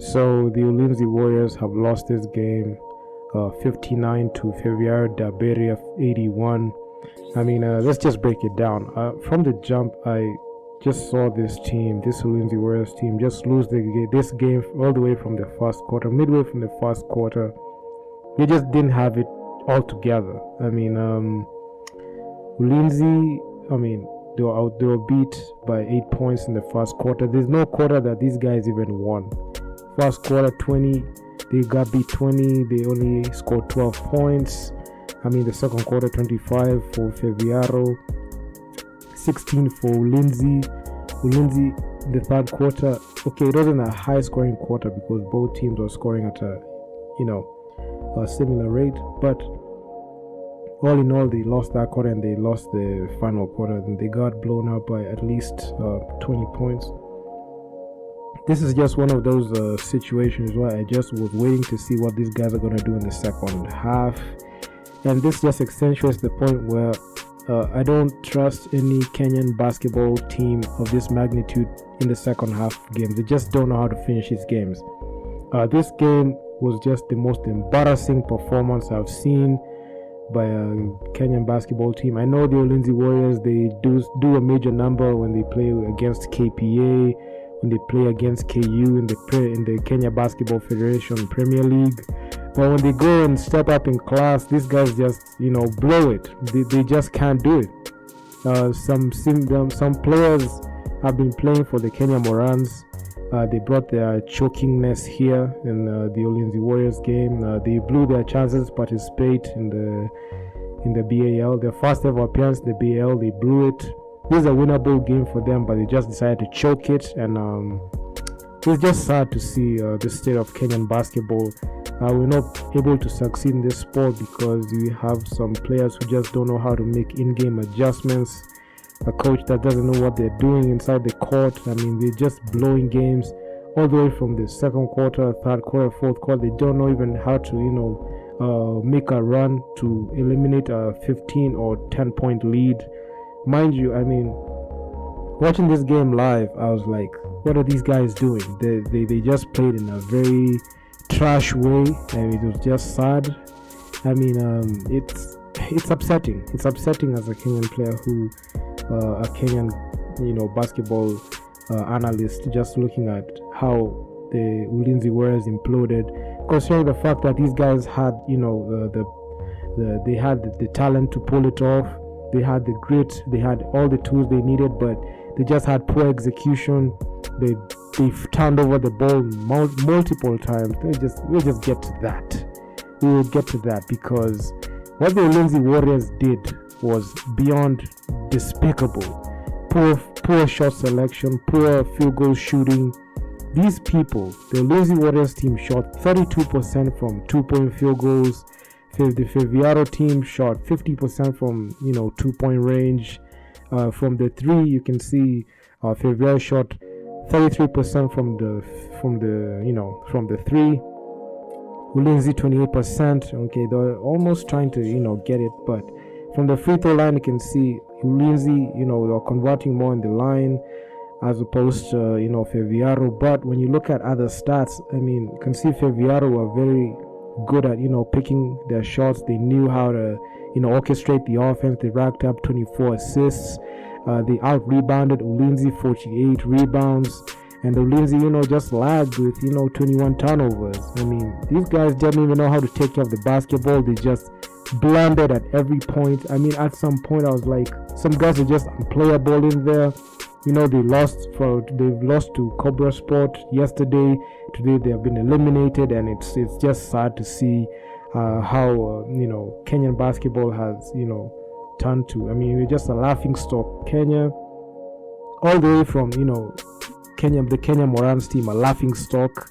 So the Ulinzi Warriors have lost this game 59 to Ferroviario da Beira 81. Let's just break it down. From the jump, I just saw this Ulinzi Warriors team, just lose this game all the way from the first quarter, midway from the first quarter. They just didn't have it all together. Ulinzi, they were beat by 8 points in the first quarter. There's no quarter that these guys even won. First quarter 20, they got beat 20. They only scored 12 points. The second quarter 25 for Ferroviario, 16 for Ulinzi. The third quarter, okay, it wasn't a high scoring quarter because both teams were scoring at a similar rate, but all in all, they lost that quarter and they lost the final quarter, and they got blown out by at least 20 points. This is just one of those situations where I just was waiting to see what these guys are going to do in the second half, and this just accentuates the point where I don't trust any Kenyan basketball team of this magnitude in the second half games. They just don't know how to finish these games. This game was just the most embarrassing performance I've seen by a Kenyan basketball team. I know the Ulinzi Warriors, they do a major number when they play against KPA, when they play against KU in the Kenya Basketball Federation Premier League. But when they go and step up in class, these guys just blow it. They just can't do it. Some players have been playing for the Kenya Morans. They brought their chokingness here in the Ulinzi Warriors game. They blew their chances to participate in the B.A.L. Their first ever appearance in the B.A.L. They blew it. This is a winnable game for them, but they just decided to choke it, and it's just sad to see the state of Kenyan basketball. We're not able to succeed in this sport because we have some players who just don't know how to make in-game adjustments. A coach that doesn't know what they're doing inside the court. They're just blowing games all the way from the second quarter, third quarter, fourth quarter. They don't know even how to, make a run to eliminate a 15 or 10 point lead. Mind you, watching this game live, I was like, what are these guys doing? They just played in a very trash way, and it was just sad. It's upsetting. It's upsetting as a Kenyan player who, a Kenyan, basketball analyst, just looking at how the Ulinzi Warriors imploded, considering the fact that these guys had, they had the talent to pull it off. They had the grit. They had all the tools they needed, but they just had poor execution. They turned over the ball multiple times. We'll just get to that. We will get to that because what the Ulinzi Warriors did was beyond despicable. Poor shot selection, poor field goal shooting. These people, the Ulinzi Warriors team shot 32% from 2-point field goals. The Ferroviario team shot 50% from 2-point range. From the three, you can see Ferroviario shot 33% from the three. Ulinzi 28%. Okay, they're almost trying to get it, but from the free throw line, you can see Ulinzi, they're converting more in the line as opposed to Ferroviario. But when you look at other stats, you can see Ferroviario were very good at picking their shots. They knew how to orchestrate the offense. They racked up 24 assists. They out rebounded Ulinzi 48 rebounds, and Ulinzi just lagged with 21 turnovers. These guys didn't even know how to take care of the basketball. They just blundered at every point. At some point I was like, some guys are just unplayable in there. They've lost to Cobra Sport yesterday. Today they have been eliminated, and it's just sad to see how Kenyan basketball has turned to. We're just a laughing stock. Kenya, all the way from the Kenya Morans team, a laughing stock.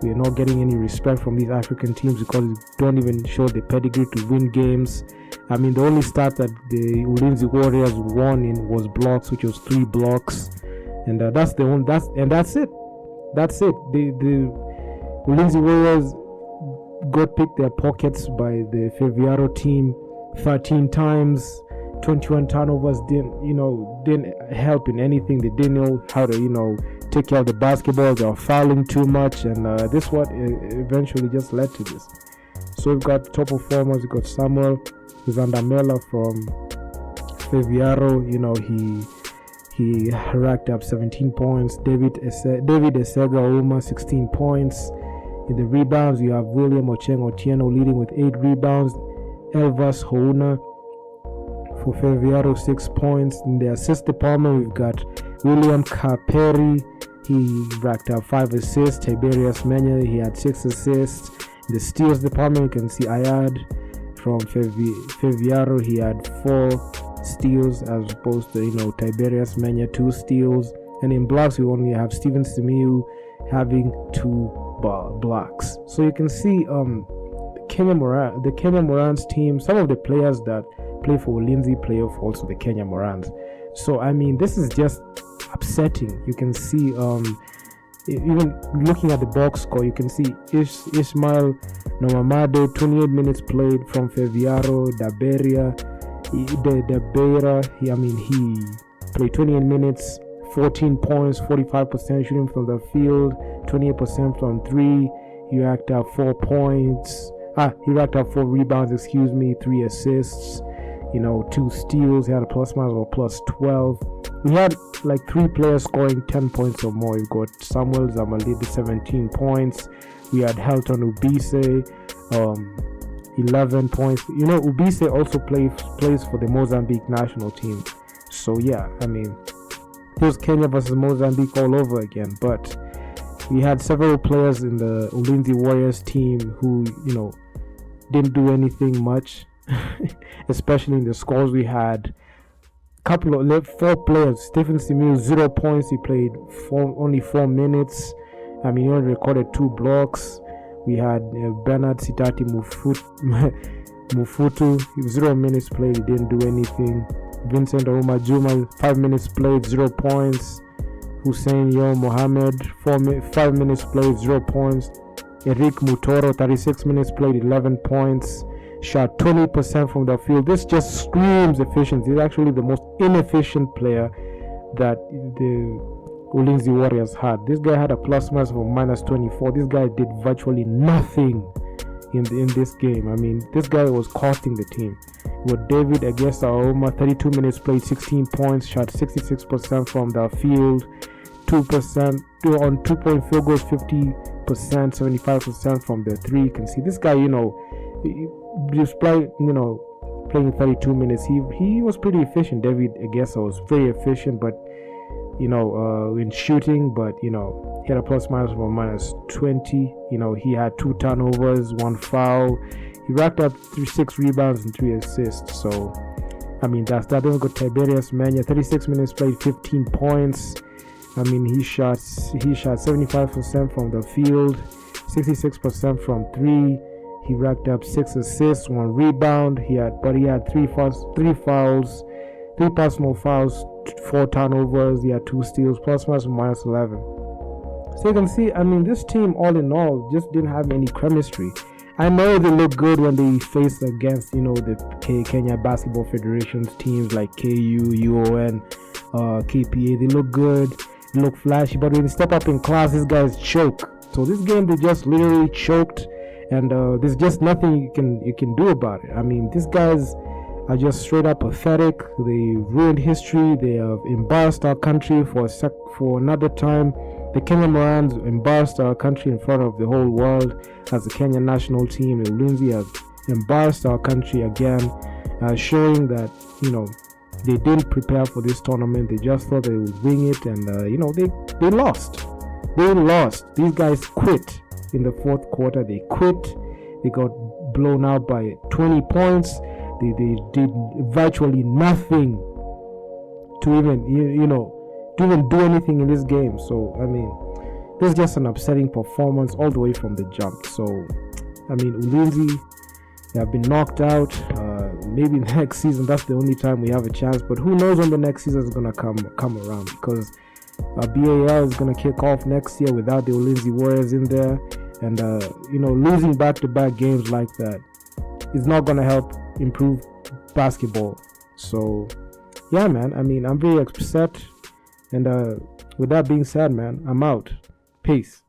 We're not getting any respect from these African teams because they don't even show the pedigree to win games. The only stat that the Ulinzi Warriors won in was blocks, which was 3 blocks, and that's it. That's it. The Ulinzi Warriors got picked their pockets by the Ferroviario team 13 times. 21 turnovers didn't help in anything. They didn't know how to take care of the basketball. They were fouling too much, and this what eventually just led to this. So we've got top performers. We've got Samuel Zandamela from Ferroviario. You know, he racked up 17 points. David Esega Uma 16 points. In the rebounds, you have William Ocheng Otieno leading with 8 rebounds. Elvas Houna for Ferroviario 6 points. In the assist department, we've got William Caperi. He racked up 5 assists. Tiberius Menya, he had 6 assists. In the steals department, you can see Ayad from Ferroviario. He had 4 steals as opposed to, you know, Tiberius Menya 2 steals. And in blocks, we only have Steven Simiu having 2 blocks. So you can see the Kenya Morans team, some of the players that play for Ulinzi play for also the Kenya Morans. So I mean, this is just upsetting. You can see even looking at the box score, you can see Ismail Nomamade 28 minutes played from Ferroviario da Beira. He played 28 minutes, 14 points, 45% shooting from the field, 28% from 3. He racked up 4 points. He racked up 4 rebounds, 3 assists, 2 steals. He had a plus minus of plus 12. We had like 3 players scoring 10 points or more. We've got Samuel Zamalidi 17 points. We had Helton Ubise 11 points. Ubise also plays for the Mozambique national team. So yeah, I mean, it was Kenya versus Mozambique all over again. But we had several players in the Ulinzi Warriors team who, didn't do anything much, especially in the scores. We had couple of 4 players. Stephen Simiu 0 points. He played only 4 minutes. I mean, he only recorded 2 blocks. We had Bernard Sitati Mufutu 0 minutes played. He didn't do anything. Vincent Ouma Juma 5 minutes played, 0 points. Hussein Yo Mohammed 5 minutes played, 0 points. Eric Mutoro 36 minutes played, 11 points. Shot 20% from the field. This just screams efficiency. He's actually the most inefficient player that the Ulinzi Warriors had. This guy had a plus minus of minus 24. This guy did virtually nothing in this game. I mean, this guy was costing the team. With David Agesta Aoma, 32 minutes played, 16 points, shot 66% from the field, 2% on 2-point field goals, 50%, 75% from the 3. You can see this guy, just playing 32 minutes. He was pretty efficient. David Agesta was very efficient, but in shooting, but he had a plus minus of a minus 20. He had 2 turnovers, 1 foul. He racked up 6 rebounds and 3 assists. So I mean, that's that. Then we got Tiberius Manya, 36 minutes played, 15 points. I mean, he shot 75% from the field, 66% from 3. He racked up 6 assists, 1 rebound. He had 3 fouls, 3 personal fouls, 4 turnovers. He had 2 steals, plus minus 11. So you can see, I mean, this team all in all just didn't have any chemistry. I know they look good when they face against, the Kenya Basketball Federation's teams like KU, UON, KPA. They look good, they look flashy, but when they step up in class, these guys choke. So this game, they just literally choked, and there's just nothing you can do about it. I mean, these guys are just straight up pathetic. They ruined history. They have embarrassed our country for another time. The Kenya Morans embarrassed our country in front of the whole world as the Kenya national team. The Ulinzi have embarrassed our country again, showing that, they didn't prepare for this tournament. They just thought they would win it, and, they lost. They lost. These guys quit in the 4th quarter. They quit. They got blown out by 20 points. They did virtually nothing to even do anything in this game. So I mean, this is just an upsetting performance all the way from the jump. So I mean, Ulinzi, they have been knocked out. Maybe next season, that's the only time we have a chance. But who knows when the next season is gonna come around, because B.A.L is gonna kick off next year without the Ulinzi Warriors in there, and losing back-to-back games like that is not gonna help improve basketball. So yeah, man, I mean, I'm very upset, and with that being said, man, I'm out. Peace.